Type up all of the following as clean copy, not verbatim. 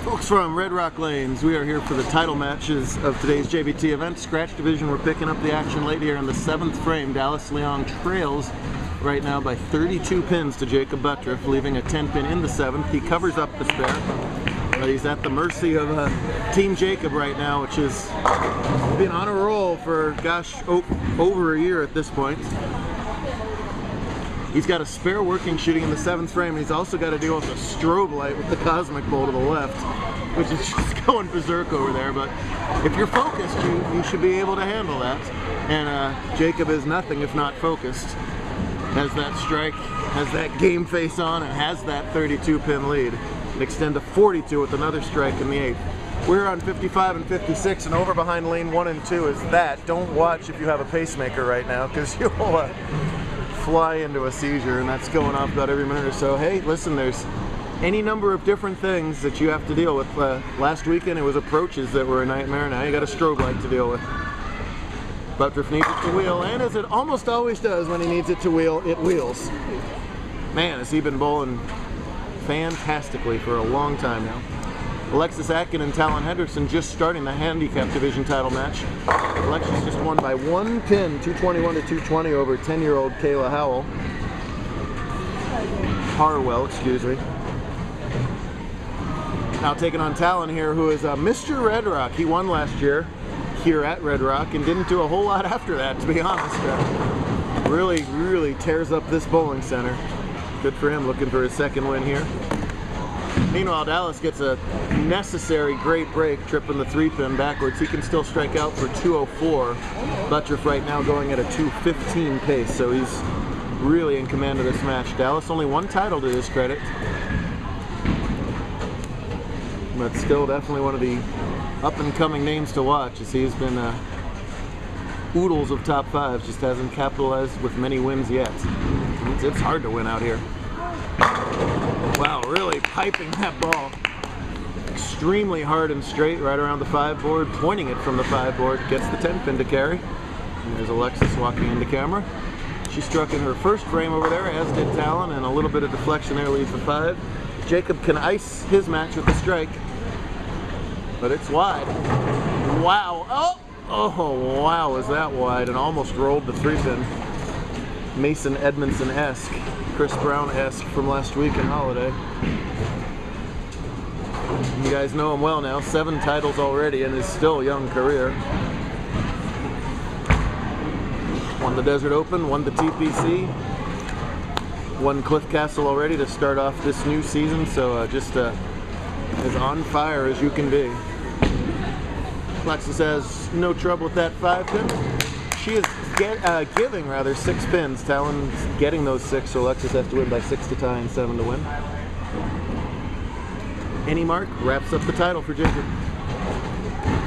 Folks from Red Rock Lanes, we are here for the title matches of today's JBT event. Scratch division, we're picking up the action late here in the 7th frame. Dallas Leong trails right now by 32 pins to Jakob Butturff, leaving a 10 pin in the 7th. He covers up the spare, but he's at the mercy of Team Jakob right now, which has been on a roll for, gosh, over a year at this point. He's got a spare working shooting in the 7th frame, and he's also got to deal with a strobe light with the cosmic bowl to the left, which is just going berserk over there. But if you're focused, you should be able to handle that. And Jakob is nothing if not focused. Has that strike, has that game face on, and has that 32 pin lead. And extend to 42 with another strike in the 8th. We're on 55 and 56, and over behind lane 1 and 2 is that. Don't watch if you have a pacemaker right now, because you'll fly into a seizure, and that's going off about every minute or so. Hey, listen, there's any number of different things that you have to deal with. Last weekend it was approaches that were a nightmare. Now you got a strobe light to deal with. Butturff needs it to wheel, and as it almost always does when he needs it to wheel, it wheels. Man, has he been bowling fantastically for a long time now. Alexis, Atkin, and Talon Hendrickson just starting the handicap division title match. Alexis just won by 1 pin, 221 to 220 over 10-year-old Kayla Harwell, excuse me. Now taking on Talon here, who is Mr. Red Rock. He won last year here at Red Rock and didn't do a whole lot after that, to be honest. Really tears up this bowling center. Good for him, looking for his 2nd win here. Meanwhile, Dallas gets a necessary great break, tripping the 3-pin backwards. He can still strike out for 204. Butturff right now going at a 215 pace, so he's really in command of this match. Dallas only 1 title to his credit, but still definitely one of the up-and-coming names to watch, as he's been oodles of top 5s, just hasn't capitalized with many wins yet. It's hard to win out here. Wow, really piping that ball extremely hard and straight right around the 5 board, pointing it from the 5 board, gets the 10 pin to carry. And there's Alexis walking into camera. She struck in her 1st frame over there, as did Talon, and a little bit of deflection there leaves the 5. Jakob can ice his match with a strike, but it's wide. Wow, oh wow, is that wide, and almost rolled the 3-pin. Mason Edmondson-esque. Chris Brown-esque from last week in Holiday. You guys know him well now. 7 titles already in his still young career. Won the Desert Open, won the TPC, won Cliff Castle already to start off this new season, so just as on fire as you can be. Alexis has no trouble with that 5-pin. She is giving 6 pins. Talon's getting those 6, so Alexis has to win by 6 to tie and 7 to win. Any mark wraps up the title for Jakob,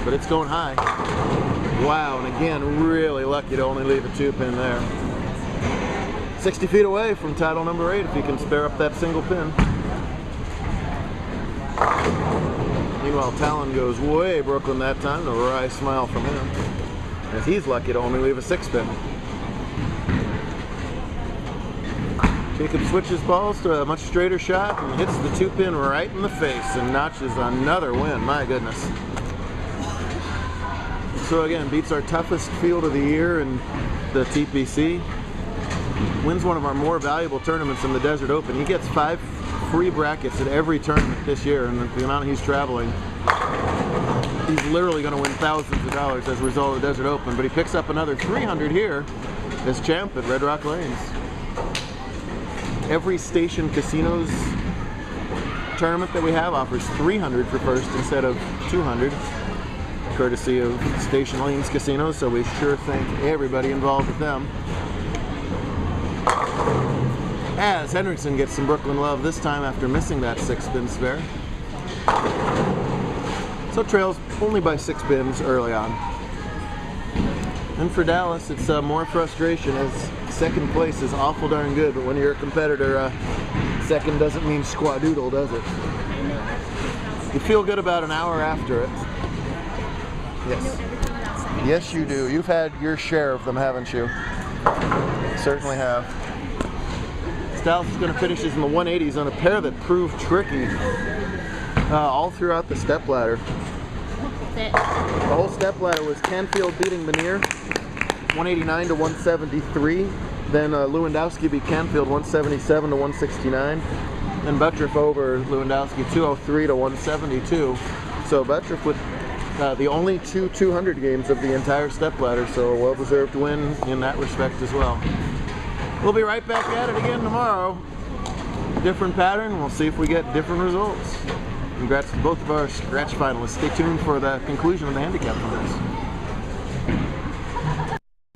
but it's going high. Wow, and again, really lucky to only leave a 2-pin there. 60 feet away from title number 8 if he can spare up that single pin. Meanwhile, Talon goes way Brooklyn that time. A wry smile from him, as he's lucky to only leave a 6-pin. Jakob switches balls to a much straighter shot and hits the 2-pin right in the face and notches another win. My goodness. So again, beats our toughest field of the year in the TPC. Wins one of our more valuable tournaments in the Desert Open. He gets 5 free brackets at every tournament this year, and the amount he's traveling, he's literally going to win thousands of dollars as a result of the Desert Open. But he picks up another 300 here as champ at Red Rock Lanes. Every Station Casinos tournament that we have offers 300 for first instead of 200, courtesy of Station Lanes Casinos, so we sure thank everybody involved with them. As Hendrickson gets some Brooklyn love this time after missing that 6-pin spare. So trails only by 6 pins early on. And for Dallas, it's more frustration, as 2nd place is awful darn good, but when you're a competitor, 2nd doesn't mean squadoodle, does it? You feel good about an hour after it. Yes. Yes, you do. You've had your share of them, haven't you? Certainly have. Dallas is going to finish in the 180s on a pair that proved tricky All throughout the stepladder. That's it. The whole stepladder was Canfield beating Menier 189 to 173. Then Lewandowski beat Canfield 177 to 169. Then Butturff over Lewandowski 203 to 172. So Butturff with the only 200 games of the entire stepladder, so a well-deserved win in that respect as well. We'll be right back at it again tomorrow. Different pattern, we'll see if we get different results. Congrats to both of our scratch finalists. Stay tuned for the conclusion of the handicap numbers.